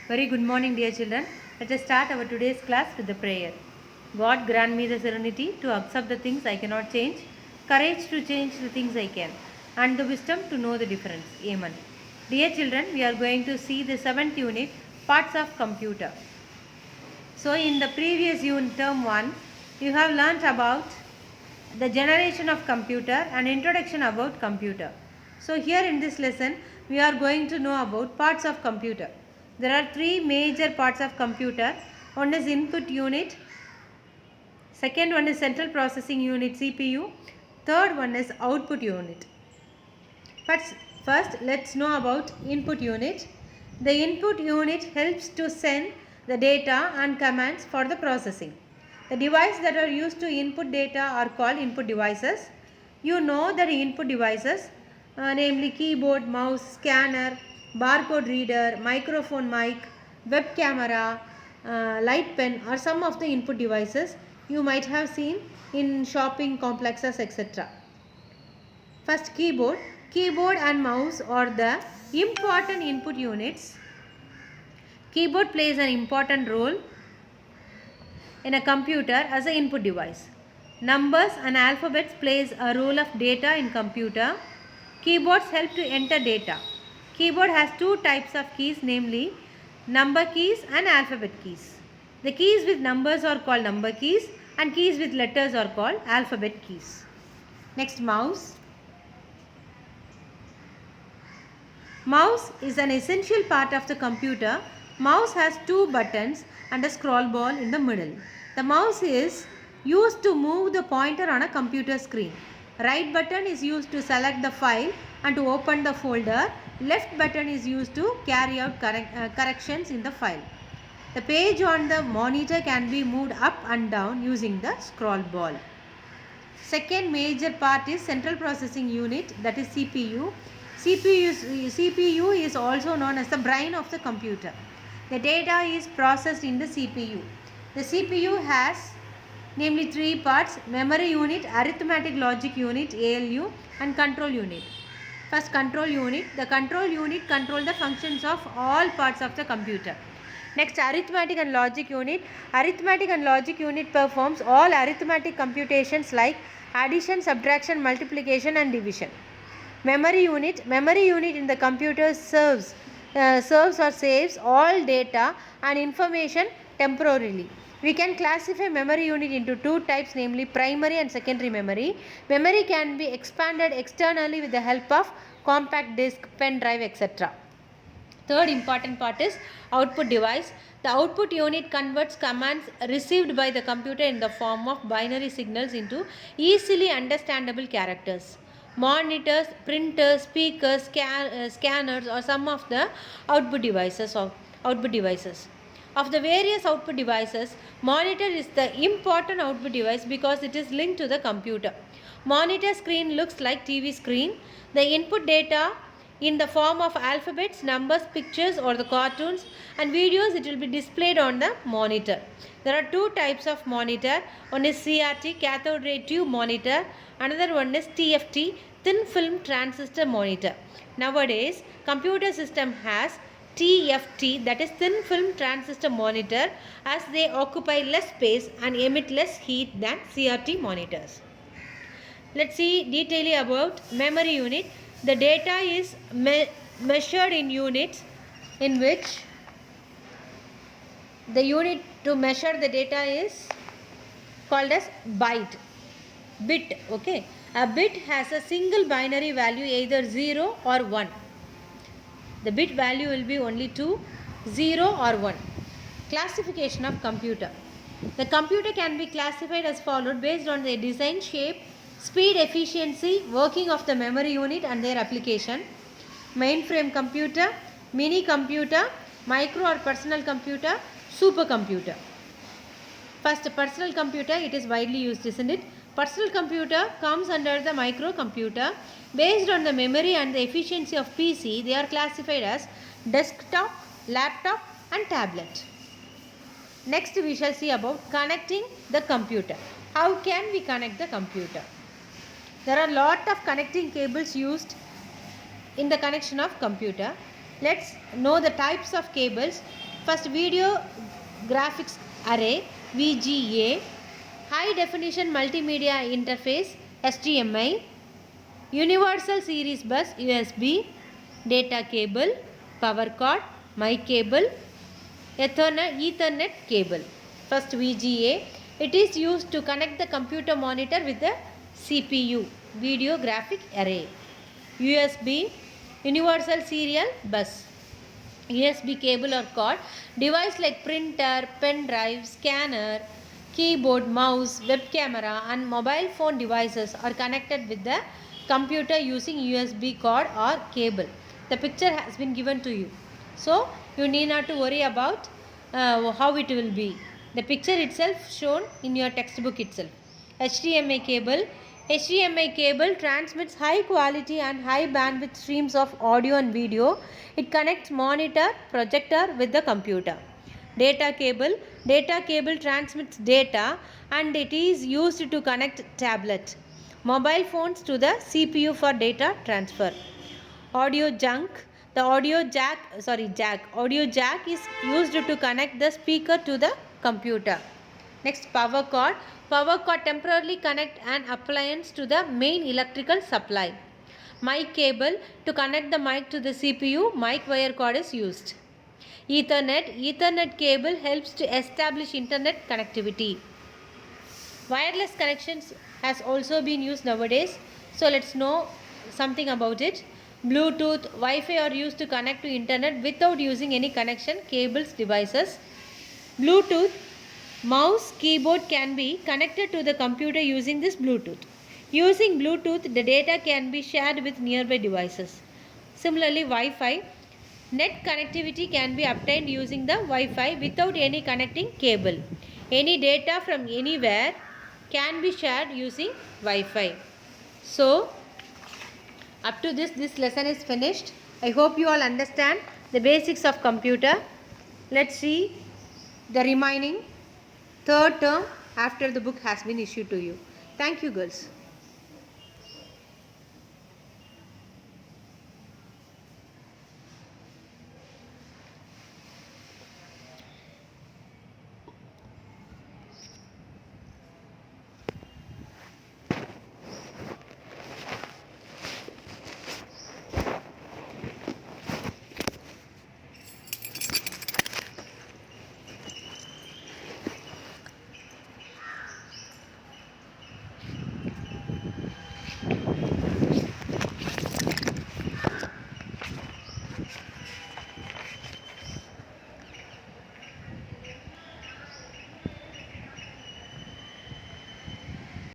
Very good morning, dear children. Let us start our today's class with the prayer. God grant me the serenity to accept the things I cannot change, courage to change the things I can, and the wisdom to know the difference. Amen. Dear children, we are going to see the 7th unit, Parts of Computer. So, in the previous unit, term 1, you have learnt about the generation of computer and introduction about computer. So, here in this lesson, we are going to know about parts of computer. There are three major parts of computer. One is input unit, second one is central processing unit CPU, third one is output unit. But first, let's know about input unit. The input unit helps to send the data and commands for the processing. The devices that are used to input data are called input devices. You know that input devices, namely keyboard, mouse, scanner, barcode reader, microphone mic, web camera, light pen are some of the input devices you might have seen in shopping complexes, etc. First, keyboard. Keyboard and mouse are the important input units. Keyboard plays an important role in a computer as an input device. Numbers and alphabets plays a role of data in computer. Keyboards help to enter data. Keyboard has two types of keys, namely number keys and alphabet keys. The keys with numbers are called number keys and keys with letters are called alphabet keys. Next, mouse. Mouse is an essential part of the computer. Mouse has two buttons and a scroll ball in the middle. The mouse is used to move the pointer on a computer screen. Right button is used to select the file and to open the folder. Left button is used to carry out corrections in the file. The page on the monitor can be moved up and down using the scroll ball. Second major part is central processing unit, that is CPU. CPU is also known as the brain of the computer. The data is processed in the CPU. The CPU has namely three parts: memory unit, arithmetic logic unit ALU, and control unit. First, control unit. The control unit controls the functions of all parts of the computer. Next, arithmetic and logic unit. Arithmetic and logic unit performs all arithmetic computations like addition, subtraction, multiplication and division. Memory unit in the computer serves or saves all data and information temporarily. We can classify memory unit into two types, namely primary and secondary memory. Memory can be expanded externally with the help of compact disc, pen drive, etc. Third important part is output device. The output unit converts commands received by the computer in the form of binary signals into easily understandable characters. Monitors, printers, speakers, scanners are some of the output devices. Of the various output devices, monitor is the important output device because it is linked to the computer. Monitor screen looks like TV screen. The input data in the form of alphabets, numbers, pictures or the cartoons and videos, it will be displayed on the monitor. There are two types of monitor. One is CRT, cathode ray tube monitor. Another one is TFT, thin film transistor monitor. Nowadays, computer system has TFT, that is thin film transistor monitor, as they occupy less space and emit less heat than CRT monitors. Let's see detailing about memory unit. The data is measured in units, in which the unit to measure the data is called as bit. Okay, a bit has a single binary value, either 0 or 1. The bit value will be only 2, 0 or 1. Classification of computer. The computer can be classified as followed based on their design, shape, speed, efficiency, working of the memory unit and their application. Mainframe computer, mini computer, micro or personal computer, supercomputer. First, personal computer, it is widely used, isn't it? Personal computer comes under the microcomputer. Based on the memory and the efficiency of PC, they are classified as desktop, laptop and tablet. Next, we shall see about connecting the computer. How can we connect the computer? There are a lot of connecting cables used in the connection of computer. Let's know the types of cables. First, video graphics array VGA, high definition multimedia interface HDMI, universal series bus USB, data cable, power cord, mic cable, Ethernet cable. First, VGA, it is used to connect the computer monitor with the CPU, video graphic array. USB, universal serial bus. USB cable or cord, device like printer, pen drive, scanner, keyboard, mouse, web camera and mobile phone devices are connected with the computer using USB cord or cable. The picture has been given to you, so you need not to worry about how it will be. The picture itself shown in your textbook itself. HDMI cable. HDMI cable transmits high quality and high bandwidth streams of audio and video. It connects monitor, projector with the computer. Data cable. Data cable transmits data and it is used to connect tablet, mobile phones to the CPU for data transfer. Audio jack. The audio jack is used to connect the speaker to the computer. Next, power cord. Power cord temporarily connect an appliance to the main electrical supply. Mic cable, to connect the mic to the CPU, mic wire cord is used. Ethernet cable helps to establish internet connectivity. Wireless connections has also been used nowadays, so let's know something about it. Bluetooth, Wi-Fi are used to connect to internet without using any connection, cables, devices. Bluetooth, mouse, keyboard can be connected to the computer using this Bluetooth. Using Bluetooth, the data can be shared with nearby devices. Similarly, Wi-Fi, net connectivity can be obtained using the Wi-Fi without any connecting cable. Any data from anywhere can be shared using Wi-Fi. So, up to this lesson is finished. I hope you all understand the basics of computer. Let's see the remaining third term after the book has been issued to you. Thank you, girls.